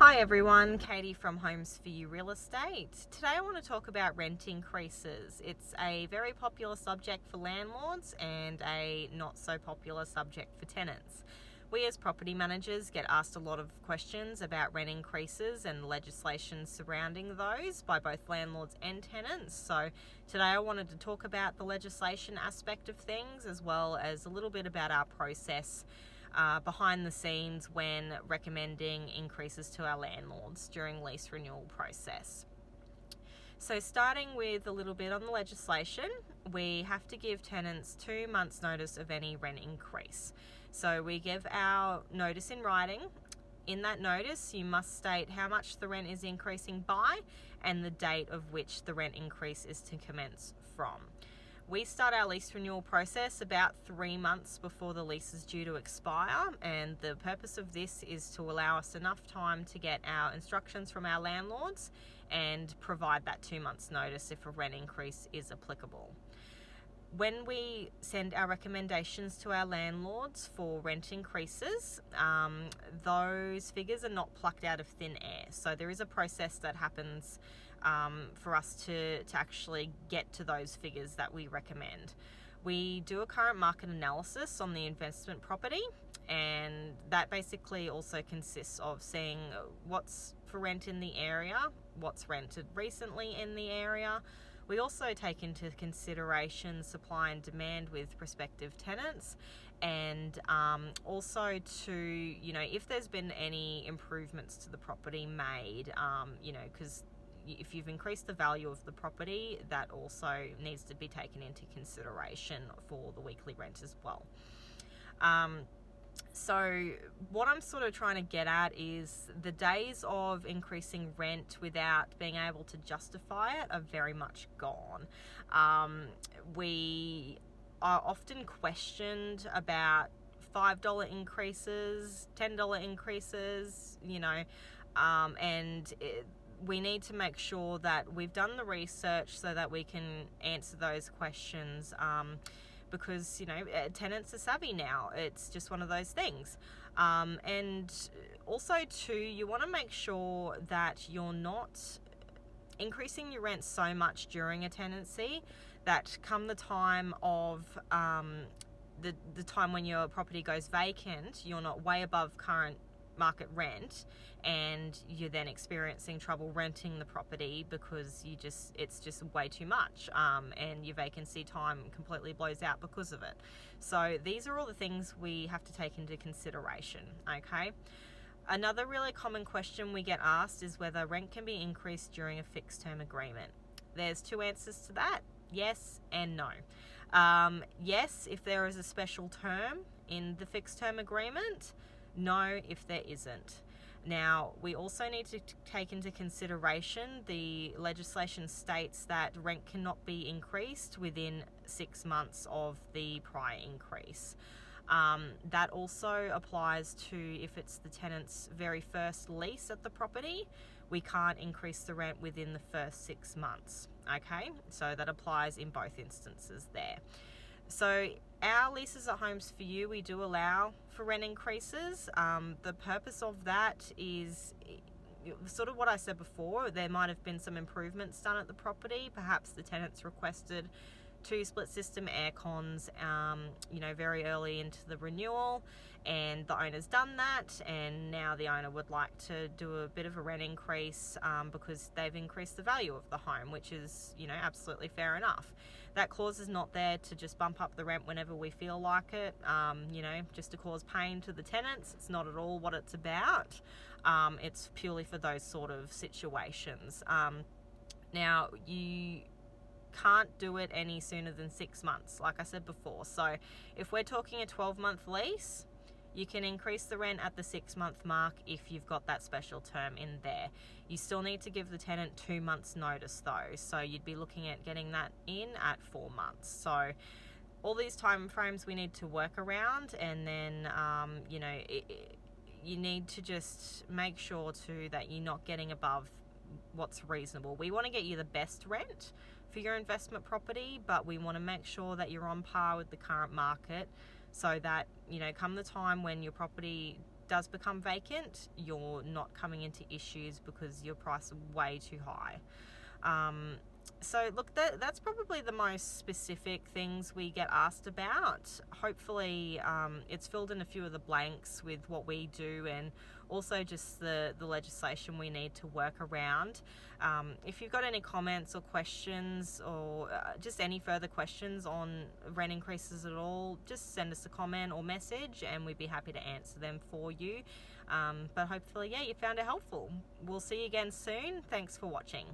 Hi everyone, Katie from Homes for You Real Estate. Today I want to talk about rent increases. It's a very popular subject for landlords and a not so popular subject for tenants. We as property managers get asked a lot of questions about rent increases and legislation surrounding those by both landlords and tenants. So today I wanted to talk about the legislation aspect of things as well as a little bit about our process behind the scenes when recommending increases to our landlords during lease renewal process. So starting with a little bit on the legislation, we have to give tenants 2 months notice of any rent increase. So we give our notice in writing. In that notice, you must state how much the rent is increasing by and the date of which the rent increase is to commence from. We start our lease renewal process about 3 months before the lease is due to expire, and the purpose of this is to allow us enough time to get our instructions from our landlords and provide that 2 months notice if a rent increase is applicable. When we send our recommendations to our landlords for rent increases, those figures are not plucked out of thin air. So there is a process that happens for us to actually get to those figures that we recommend. We do a current market analysis on the investment property, and that basically also consists of seeing what's for rent in the area, what's rented recently in the area. We also take into consideration supply and demand with prospective tenants, and also to, if there's been any improvements to the property made, because if you've increased the value of the property, that also needs to be taken into consideration for the weekly rent as well. So what I'm sort of trying to get at is the days of increasing rent without being able to justify it are very much gone. We are often questioned about $5 increases, $10 increases, and we need to make sure that we've done the research so that we can answer those questions, because tenants are savvy now. It's just one of those things. And also too, you want to make sure that you're not increasing your rent so much during a tenancy that come the time of the time when your property goes vacant, you're not way above current market rent and you're then experiencing trouble renting the property because it's just way too much, and your vacancy time completely blows out because of it. So these are all the things we have to take into consideration. Okay, another really common question we get asked is whether rent can be increased during a fixed term agreement. There's 2 answers to that: yes and no. Yes, if there is a special term in the fixed term agreement. No, if there isn't. Now, we also need to take into consideration the legislation states that rent cannot be increased within 6 months of the prior increase. That also applies to if it's the tenant's very first lease at the property. We can't increase the rent within the first 6 months. Okay, so that applies in both instances there. So our leases at Homes for You, we do allow for rent increases. The purpose of that is sort of what I said before. There might have been some improvements done at the property. Perhaps the tenants requested 2 split system air cons, very early into the renewal, and the owner's done that, and now the owner would like to do a bit of a rent increase because they've increased the value of the home, which is, absolutely fair enough. That clause is not there to just bump up the rent whenever we feel like it, just to cause pain to the tenants. It's not at all what it's about. It's purely for those sort of situations. Now, you can't do it any sooner than 6 months, like I said before. So if we're talking a 12-month lease, you can increase the rent at the 6-month mark if you've got that special term in there. You still need to give the tenant 2 months notice though, so you'd be looking at getting that in at 4 months. So all these time frames we need to work around, and then you need to just make sure too that you're not getting above what's reasonable. We want to get you the best rent for your investment property, but we want to make sure that you're on par with the current market so that, come the time when your property does become vacant, you're not coming into issues because your price is way too high. So look, that's probably the most specific things we get asked about. Hopefully it's filled in a few of the blanks with what we do, and also just the legislation we need to work around. If you've got any comments or questions, or just any further questions on rent increases at all, just send us a comment or message and we'd be happy to answer them for you. But hopefully, yeah, you found it helpful. We'll see you again soon. Thanks for watching.